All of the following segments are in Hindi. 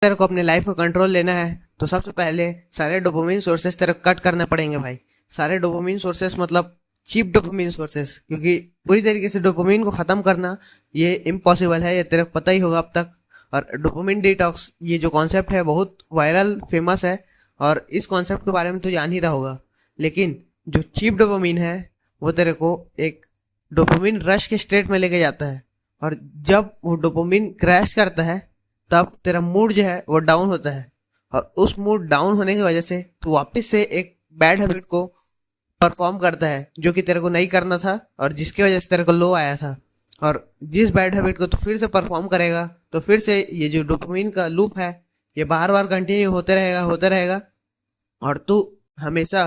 तेरे को अपने लाइफ को कंट्रोल लेना है तो सबसे पहले सारे डोपामिन सोर्सेस तेरे को कट करने पड़ेंगे भाई। सारे डोपामिन सोर्सेस मतलब चीप डोपामिन सोर्सेस, क्योंकि पूरी तरीके से डोपामिन को खत्म करना ये इम्पॉसिबल है, ये तेरे को पता ही होगा अब तक। और डोपामिन डिटॉक्स ये जो कॉन्सेप्ट है बहुत वायरल फेमस है, और इस कॉन्सेप्ट के बारे में तो जान ही रहा होगा। लेकिन जो चीप डोपामिन है वो तेरे को एक डोपामिन रश के स्टेट में लेके जाता है, और जब वो डोपामिन क्रैश करता है तब तेरा मूड जो है वो डाउन होता है, और उस मूड डाउन होने की वजह से तू वापस से एक बैड हैबिट को परफॉर्म करता है जो कि तेरे को नहीं करना था और जिसकी वजह से तेरे को लो आया था। और जिस बैड हैबिट को तू फिर से परफॉर्म करेगा तो फिर से ये जो डोपामिन का लूप है ये बार बार कंटिन्यू होते रहेगा, और तू हमेशा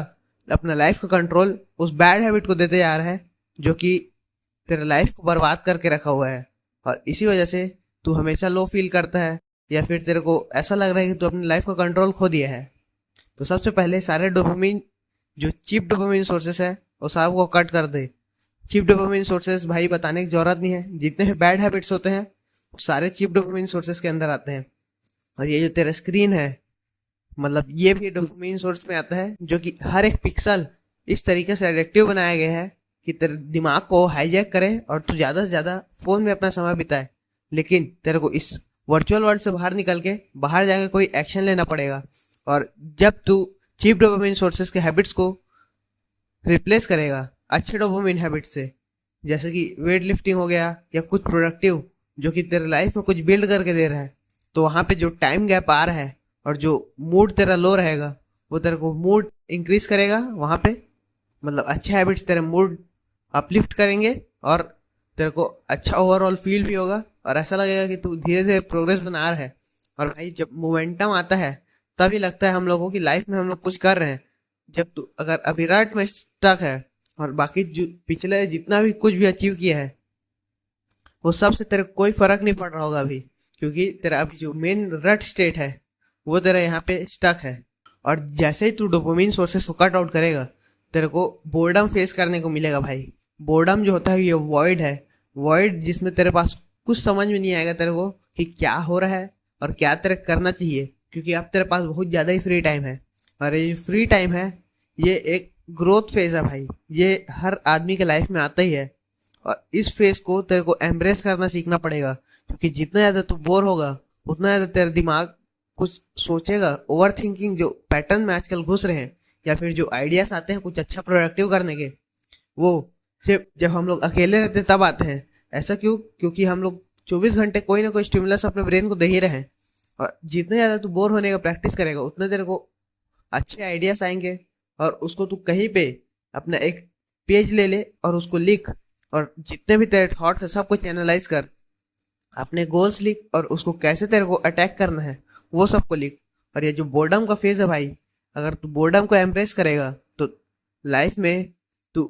अपना लाइफ का कंट्रोल उस बैड हैबिट को देते जा रहा है जो कि तेरे लाइफ को बर्बाद करके रखा हुआ है। और इसी वजह से तू हमेशा लो फील करता है, या फिर तेरे को ऐसा लग रहा है कि तू अपनी लाइफ का कंट्रोल खो दिया है। तो सबसे पहले सारे डोपामिन जो चीप डोपामिन सोर्सेस है वो सब को कट कर दे। चीप डोपामिन सोर्सेस भाई बताने की जरूरत नहीं है, जितने भी बैड हैबिट्स होते हैं वो सारे चीप डोपामिन सोर्सेस के अंदर आते हैं। और ये जो तेरा स्क्रीन है मतलब ये भी डोपामिन सोर्स में आता है, जो कि हर एक पिक्सल इस तरीके से एडिक्टिव बनाया गया है कि तेरे दिमाग को हाईजैक करे और तू ज़्यादा से ज़्यादा फ़ोन में अपना समय बिताए। लेकिन तेरे को इस वर्चुअल वर्ल्ड से बाहर निकल के बाहर जाके कोई एक्शन लेना पड़ेगा। और जब तू चीप डोपामिन सोर्सेस के हैबिट्स को रिप्लेस करेगा अच्छे डोपामिन हैबिट्स से, जैसे कि वेट लिफ्टिंग हो गया या कुछ प्रोडक्टिव जो कि तेरे लाइफ में कुछ बिल्ड करके दे रहा है, तो वहाँ पे जो टाइम गैप आ रहा है और जो मूड तेरा लो रहेगा वो तेरे को मूड इंक्रीज करेगा वहाँ पे। मतलब अच्छे हैबिट्स तेरे मूड अपलिफ्ट करेंगे और तेरे को अच्छा ओवरऑल फील भी होगा, और ऐसा लगेगा कि तू धीरे धीरे प्रोग्रेस बना रहा है। और भाई जब मोमेंटम आता है तभी लगता है हम लोगों की लाइफ में हम लोग कुछ कर रहे हैं। जब तू अगर अविराट में स्टक है और बाकी जो पिछले जितना भी कुछ भी अचीव किया है वो सब से तेरे को कोई फर्क नहीं पड़ रहा होगा अभी, क्योंकि तेरा अभी जो मेन रट स्टेट है वो तेरा यहाँ पे स्टक है। और जैसे ही तू डोपामिन सोर्सेस को कट आउट करेगा तेरे को बोर्डम फेस करने को मिलेगा भाई। बोर्डम जो होता है ये वॉइड है, वॉइड जिसमें तेरे पास कुछ समझ में नहीं आएगा तेरे को कि क्या हो रहा है और क्या तेरे करना चाहिए, क्योंकि अब तेरे पास बहुत ज़्यादा ही फ्री टाइम है। और ये जो फ्री टाइम है ये एक ग्रोथ फेज है भाई, ये हर आदमी के लाइफ में आता ही है। और इस फेज को तेरे को एम्ब्रेस करना सीखना पड़ेगा, क्योंकि जितना ज़्यादा तू बोर होगा उतना ज़्यादा तेरा दिमाग कुछ सोचेगा। ओवर थिंकिंग जो पैटर्न में आजकल घुस रहे हैं, या फिर जो आइडियाज आते हैं कुछ अच्छा प्रोडक्टिव करने के, वो सिर्फ जब हम लोग अकेले रहते हैं तब आते हैं। ऐसा क्यों? क्योंकि हम लोग 24 घंटे कोई ना कोई स्टिमुलस अपने ब्रेन को दे ही रहे हैं। और जितने ज़्यादा तू बोर होने का प्रैक्टिस करेगा उतने तेरे को अच्छे आइडियाज आएंगे, और उसको तू कहीं पे अपना एक पेज ले ले और उसको लिख, और जितने भी तेरे थॉट्स है सब कुछ एनालाइज कर, अपने गोल्स लिख और उसको कैसे तेरे को अटैक करना है वो सबको लिख। और ये जो बोर्डम का फेज है भाई, अगर तू बोर्डम को एम्ब्रेस करेगा तो लाइफ में तू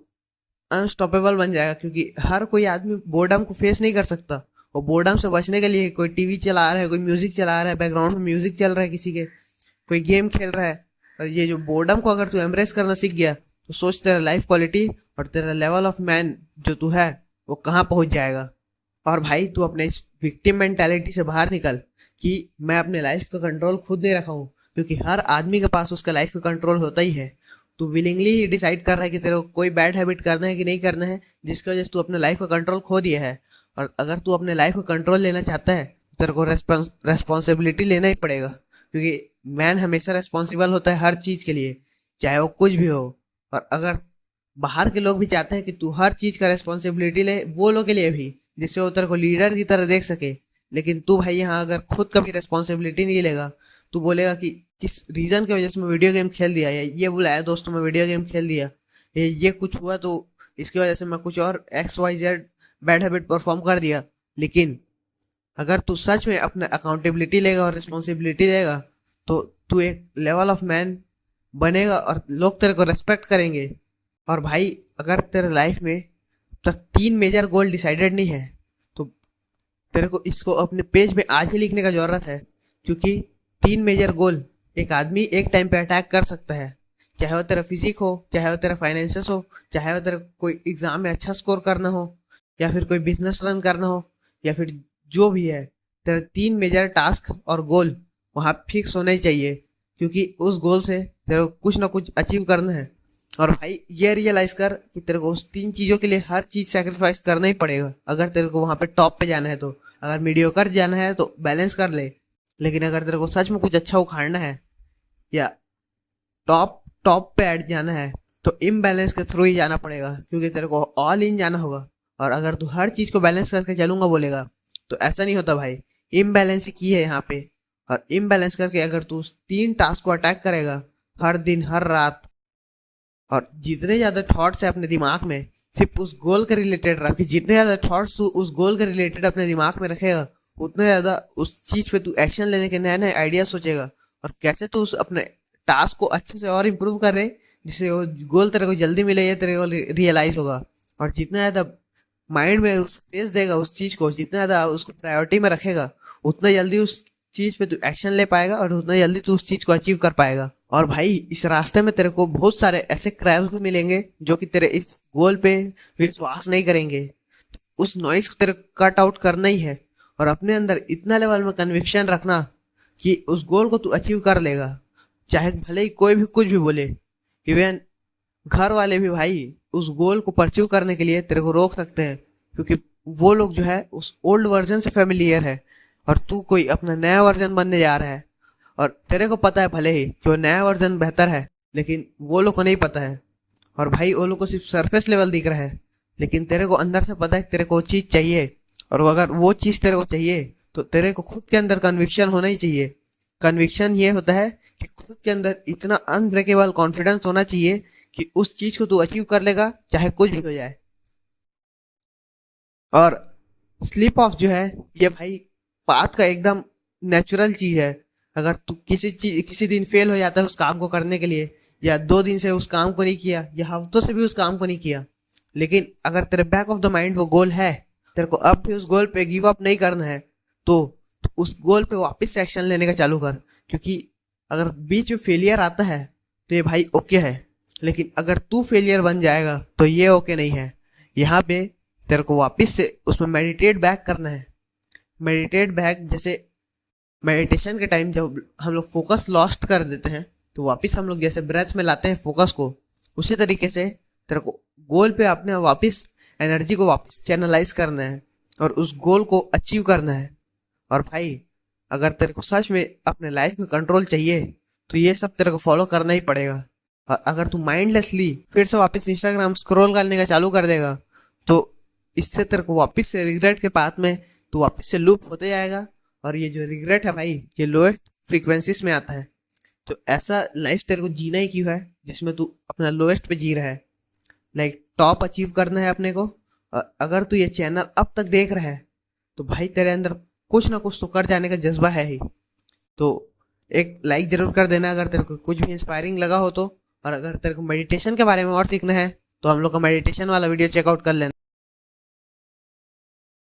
अनस्टॉपेबल बन जाएगा, क्योंकि हर कोई आदमी बोर्डम को फेस नहीं कर सकता। और बोर्डम से बचने के लिए कोई टीवी चला रहा है, कोई म्यूजिक चला रहा है, बैकग्राउंड में म्यूजिक चल रहा है किसी के, कोई गेम खेल रहा है। और ये जो बोर्डम को अगर तू एम्ब्रेस करना सीख गया तो सोच तेरा लाइफ क्वालिटी और तेरा लेवल ऑफ मैन जो तू है वो कहाँ पहुँच जाएगा। और भाई तू अपने इस विक्टिम मेंटालिटी से बाहर निकल कि मैं अपने लाइफ का कंट्रोल खुद नहीं रखा हूँ, क्योंकि हर आदमी के पास उसका लाइफ का कंट्रोल होता ही है। तू विलिंगली ही डिसाइड कर रहा है कि तेरे को कोई बैड हैबिट करना है कि नहीं करना है, जिसकी वजह से तू अपने लाइफ का कंट्रोल खो दिया है। और अगर तू अपने लाइफ का कंट्रोल लेना चाहता है तो तेरे को रेस्पॉन्सिबिलिटी लेना ही पड़ेगा, क्योंकि मैन हमेशा रेस्पॉन्सिबल होता है हर चीज़ के लिए, चाहे वो कुछ भी हो। और अगर बाहर के लोग भी चाहते हैं कि तू हर चीज़ का रेस्पॉन्सिबिलिटी ले, वो लोग के लिए भी, जिससे वो तेरे को लीडर की तरह देख सके। लेकिन तू भाई यहाँ अगर खुद कभी रेस्पॉन्सिबिलिटी नहीं लेगा, तू बोलेगा कि किस रीज़न की वजह से मैं वीडियो गेम खेल दिया, या ये बुलाया दोस्तों मैं वीडियो गेम खेल दिया, ये कुछ हुआ तो इसकी वजह से मैं कुछ और XYZ बैड हैबिट परफॉर्म कर दिया। लेकिन अगर तू सच में अपना अकाउंटेबिलिटी लेगा और रिस्पॉन्सिबिलिटी लेगा तो तू एक लेवल ऑफ मैन बनेगा और लोग तेरे को रेस्पेक्ट करेंगे। और भाई अगर तेरे लाइफ में तक 3 मेजर गोल डिसाइडेड नहीं है तो तेरे को इसको अपने पेज में आज ही लिखने का जरूरत है, क्योंकि 3 मेजर गोल एक आदमी एक टाइम पे अटैक कर सकता है। चाहे वो तेरा फिजिक हो, चाहे वो तेरा फाइनेंसेस हो, चाहे वो तेरा कोई एग्जाम में अच्छा स्कोर करना हो, या फिर कोई बिजनेस रन करना हो, या फिर जो भी है, तेरा 3 मेजर टास्क और गोल वहाँ फिक्स होना ही चाहिए, क्योंकि उस गोल से तेरे को कुछ ना कुछ अचीव करना है। और भाई ये रियलाइज कर कि तेरे को उस 3 चीज़ों के लिए हर चीज़ सेक्रीफाइस करना ही पड़ेगा, अगर तेरे को वहाँ पे टॉप पे जाना है तो। अगर मीडियोकर जाना है तो बैलेंस कर ले, लेकिन अगर तेरे को सच में कुछ अच्छा उखाड़ना है या टॉप टॉप पे ऐड जाना है तो इम्बैलेंस के थ्रू ही जाना पड़ेगा, क्योंकि तेरे को ऑल इन जाना होगा। और अगर तू हर चीज को बैलेंस करके चलूंगा बोलेगा तो ऐसा नहीं होता भाई। इम्बैलेंस ही की है यहाँ पे। और इम्बैलेंस करके अगर तू उस 3 टास्क को अटैक करेगा हर दिन हर रात, और जितने ज्यादा थॉट्स है अपने दिमाग में सिर्फ उस गोल के रिलेटेड रख, जितने ज्यादा थॉट्स तू उस गोल के रिलेटेड अपने दिमाग में रखेगा उतने ज्यादा उस चीज पे तू एक्शन लेने के नए नए आइडिया सोचेगा, और कैसे तू उस अपने टास्क को अच्छे से और इम्प्रूव करे जिससे वो गोल तेरे को जल्दी मिले, ये तेरे को रियलाइज होगा। और जितना ज्यादा माइंड में स्पेस देगा उस चीज को, जितना ज्यादा उसको प्रायोरिटी में रखेगा उतना जल्दी उस चीज पे तू एक्शन ले पाएगा और उतना जल्दी तू उस चीज को अचीव कर पाएगा। और भाई इस रास्ते में तेरे को बहुत सारे ऐसे क्रैब्स भी मिलेंगे जो कि तेरे इस गोल पे विश्वास नहीं करेंगे। उस नॉइस को तेरे कट आउट करना ही है, और अपने अंदर इतना लेवल में कन्विक्शन रखना कि उस गोल को तू अचीव कर लेगा, चाहे भले ही कोई भी कुछ भी बोले। इवन घर वाले भी भाई उस गोल को परस्यू करने के लिए तेरे को रोक सकते हैं, क्योंकि वो लोग जो है उस ओल्ड वर्जन से फेमिलियर है और तू कोई अपना नया वर्जन बनने जा रहा है। और तेरे को पता है भले ही कि वो नया वर्जन बेहतर है, लेकिन वो लोग को नहीं पता है। और भाई वो लोग को सिर्फ सरफेस लेवल दिख रहा है, लेकिन तेरे को अंदर से पता है कि तेरे को वो चीज़ चाहिए। और अगर वो चीज़ तेरे को चाहिए तो तेरे को खुद के अंदर कन्विक्शन होना ही चाहिए। कन्विक्शन ये होता है कि खुद के अंदर इतना अनब्रेकेबल कॉन्फिडेंस होना चाहिए कि उस चीज को तू अचीव कर लेगा चाहे कुछ भी हो जाए। और स्लिप ऑफ जो है ये भाई पाथ का एकदम नेचुरल चीज है। अगर तू किसी दिन फेल हो जाता है उस काम को करने के लिए, या 2 दिन से उस काम को नहीं किया, या हफ्तों से भी उस काम को नहीं किया, लेकिन अगर तेरे बैक ऑफ द माइंड वो गोल है, तेरे को अब भी उस गोल पे गिव अप नहीं करना है, तो उस गोल पे वापस से एक्शन लेने का चालू कर। क्योंकि अगर बीच में फेलियर आता है तो ये भाई ओके है, लेकिन अगर तू फेलियर बन जाएगा तो ये ओके नहीं है। यहाँ पे तेरे को वापस से उसमें मेडिटेट बैक करना है। मेडिटेट बैक जैसे मेडिटेशन के टाइम जब हम लोग फोकस लॉस्ट कर देते हैं तो वापस हम लोग जैसे ब्रेथ में लाते हैं फोकस को, उसी तरीके से तेरे को गोल पे अपने वापस एनर्जी को वापस चैनलाइज करना है और उस गोल को अचीव करना है। और भाई अगर तेरे को सच में अपने लाइफ में कंट्रोल चाहिए तो ये सब तेरे को फॉलो करना ही पड़ेगा। और अगर तू माइंडलेसली फिर से वापस इंस्टाग्राम स्क्रॉल करने का चालू कर देगा तो इससे तेरे को वापस से रिग्रेट के पाथ में तू वापस से लूप होते जाएगा। और ये जो रिग्रेट है भाई ये लोएस्ट फ्रीक्वेंसीज में आता है। तो ऐसा लाइफ तेरे को जीना ही क्यों है जिसमें तू अपना लोएस्ट पे जी रहा है। लाइक टॉप अचीव करना है अपने को। और अगर तू ये चैनल अब तक देख रहा है तो भाई तेरे अंदर कुछ ना कुछ तो कर जाने का जज्बा है ही। तो एक लाइक जरूर कर देना अगर तेरे को कुछ भी इंस्पायरिंग लगा हो तो। और अगर तेरे को मेडिटेशन के बारे में और सीखना है तो हम लोग का मेडिटेशन वाला वीडियो चेकआउट कर लेना।